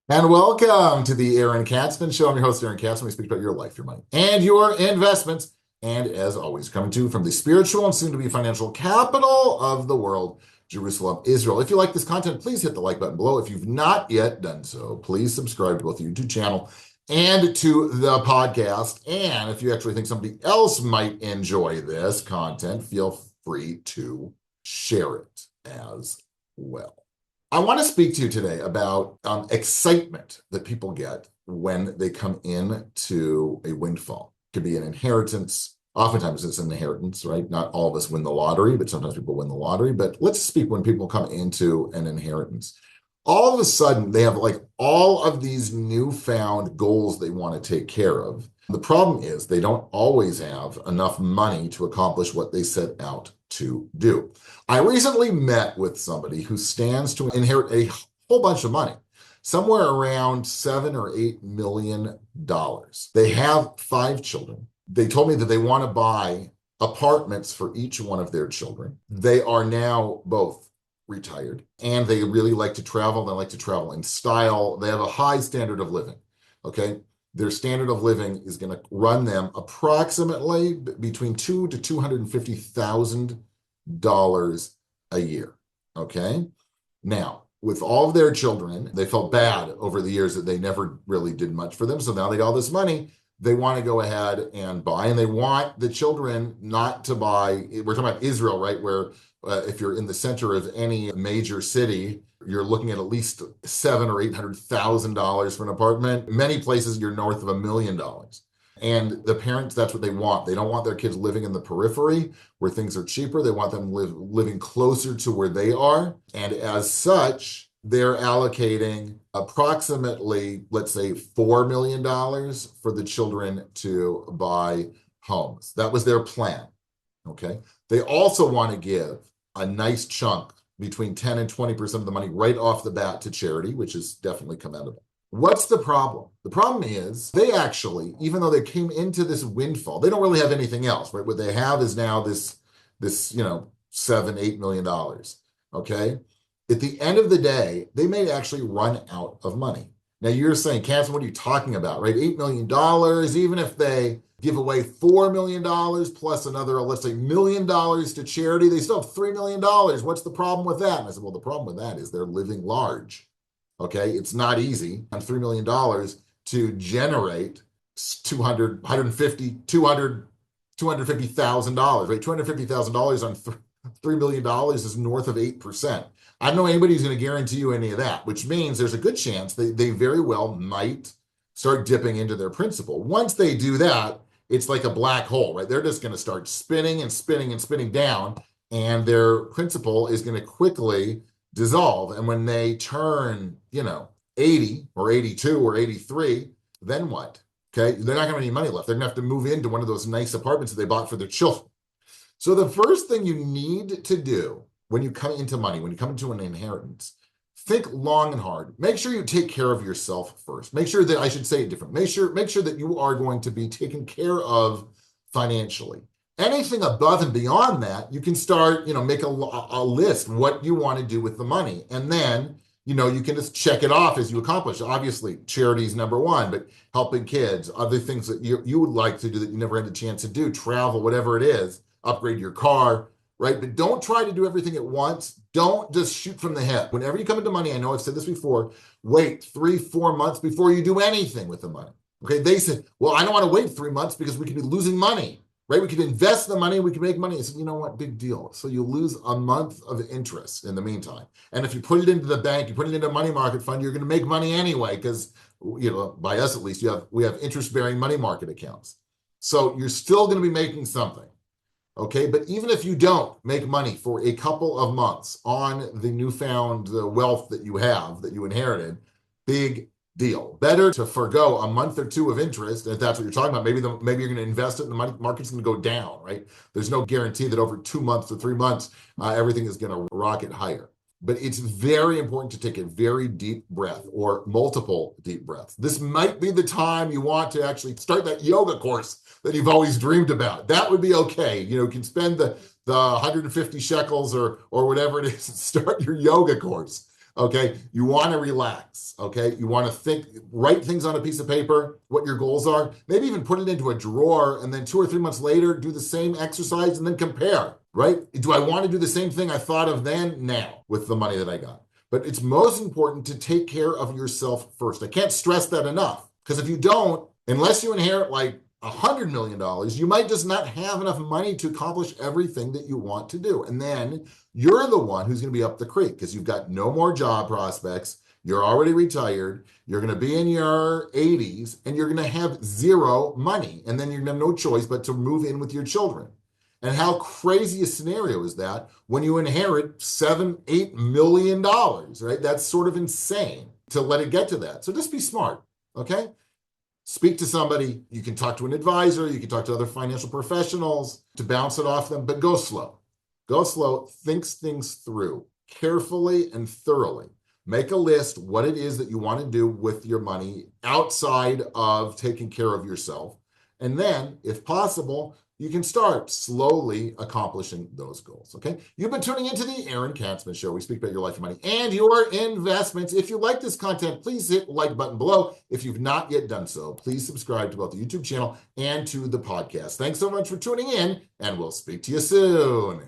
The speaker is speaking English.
And welcome to the Aaron Katzman Show. I'm your host, Aaron Katzman. We speak about your life, your money, and your investments. And as always, coming to you from the spiritual and soon to be financial capital of the world, Jerusalem, Israel. If you like this content, please hit the like button below. If you've not yet done so, please subscribe to both the YouTube channel and to the podcast. And if you actually think somebody else might enjoy this content, feel free to share it as well. I want to speak to you today about excitement that people get when they come in to a windfall. It could be an inheritance. Oftentimes it's an inheritance, right? Not all of us win the lottery, but sometimes people win the lottery. But let's speak when people come into an inheritance. All of a sudden, they have like all of these newfound goals they want to take care of. The problem is they don't always have enough money to accomplish what they set out to do. I recently met with somebody who stands to inherit a whole bunch of money, somewhere around $7 or $8 million. They have 5 children. They told me that they want to buy apartments for each one of their children. They are now both retired and they really like to travel. They like to travel in style. They have a high standard of living. Okay. Their standard of living is going to run them approximately between $200,000 to $250,000 a year. Okay. Now, with all of their children, they felt bad over the years that they never really did much for them. So now they got all this money. They want to go ahead and buy, and they want the children not to buy. We're talking about Israel, right? Where if you're in the center of any major city, you're looking at least $700,000 or $800,000 for an apartment. Many places you're north of $1 million. And the parents, that's what they want. They don't want their kids living in the periphery where things are cheaper. They want them living closer to where they are. And as such, they're allocating approximately, let's say, $4 million for the children to buy homes. That was their plan. Okay. They also want to give a nice chunk between 10 and 20% of the money right off the bat to charity, which is definitely commendable. What's the problem? The problem is they actually, even though they came into this windfall, they don't really have anything else, right? What they have is now this, $7-8 million. Okay. At the end of the day, they may actually run out of money. Now you're saying, Katzman, what are you talking about, right? $8 million, even if they give away $4 million plus another, let's say, $1 million to charity, they still have $3 million. What's the problem with that? And I said, well, the problem with that is they're living large. Okay, it's not easy on $3 million to generate 200, 150, 200, $250,000, right? $250,000 on $3 million is north of 8%. I don't know anybody who's going to guarantee you any of that, which means there's a good chance they very well might start dipping into their principal. Once they do that, it's like a black hole, right? They're just going to start spinning and spinning and spinning down, and their principal is going to quickly dissolve. And when they turn, 80 or 82 or 83, then what? Okay, they're not going to have any money left. They're going to have to move into one of those nice apartments that they bought for their children. So the first thing you need to do when you come into money, when you come into an inheritance, think long and hard. Make sure you take care of yourself first. Make sure that, I should say it different. Make sure that you are going to be taken care of financially. Anything above and beyond that, you can start, make a list, what you want to do with the money. And then, you can just check it off as you accomplish. Obviously, charity is number one, but helping kids, other things that you would like to do that you never had the chance to do, travel, whatever it is, upgrade your car, right? But don't try to do everything at once. Don't just shoot from the hip. Whenever you come into money, I know I've said this before, wait 3-4 months before you do anything with the money. Okay, they said, well, I don't want to wait 3 months because we could be losing money, right? We could invest the money, we could make money. I said, you know what, big deal. So you lose a month of interest in the meantime. And if you put it into the bank, you put it into a money market fund, you're going to make money anyway, because, by us at least, we have interest-bearing money market accounts. So you're still going to be making something. Okay, but even if you don't make money for a couple of months on the newfound wealth that you have, that you inherited, big deal. Better to forego a month or two of interest, if that's what you're talking about. Maybe you're going to invest it and the money market's going to go down, right? There's no guarantee that over 2 months or 3 months, everything is going to rocket higher. But it's very important to take a very deep breath or multiple deep breaths. This might be the time you want to actually start that yoga course that you've always dreamed about. That would be okay. You can spend the 150 shekels or whatever it is and start your yoga course. Okay, you want to relax. Okay, you want to think, write things on a piece of paper, what your goals are, maybe even put it into a drawer, and then 2 or 3 months later, do the same exercise and then compare, right? Do I want to do the same thing I thought of then, now, with the money that I got? But it's most important to take care of yourself first. I can't stress that enough, because if you don't, unless you inherit like $100 million, you might just not have enough money to accomplish everything that you want to do. And then you're the one who's going to be up the creek because you've got no more job prospects. You're already retired. You're going to be in your 80s and you're going to have zero money. And then you're going to have no choice but to move in with your children. And how crazy a scenario is that when you inherit $7-8 million, right? That's sort of insane to let it get to that. So just be smart, okay? Speak to somebody. You can talk to an advisor. You can talk to other financial professionals to bounce it off them, but go slow. Go slow. Think things through carefully and thoroughly. Make a list what it is that you want to do with your money outside of taking care of yourself. And then, if possible, you can start slowly accomplishing those goals, okay? You've been tuning into the Aaron Katzman Show. We speak about your life and money and your investments. If you like this content, please hit the like button below. If you've not yet done so, please subscribe to both the YouTube channel and to the podcast. Thanks so much for tuning in, and we'll speak to you soon.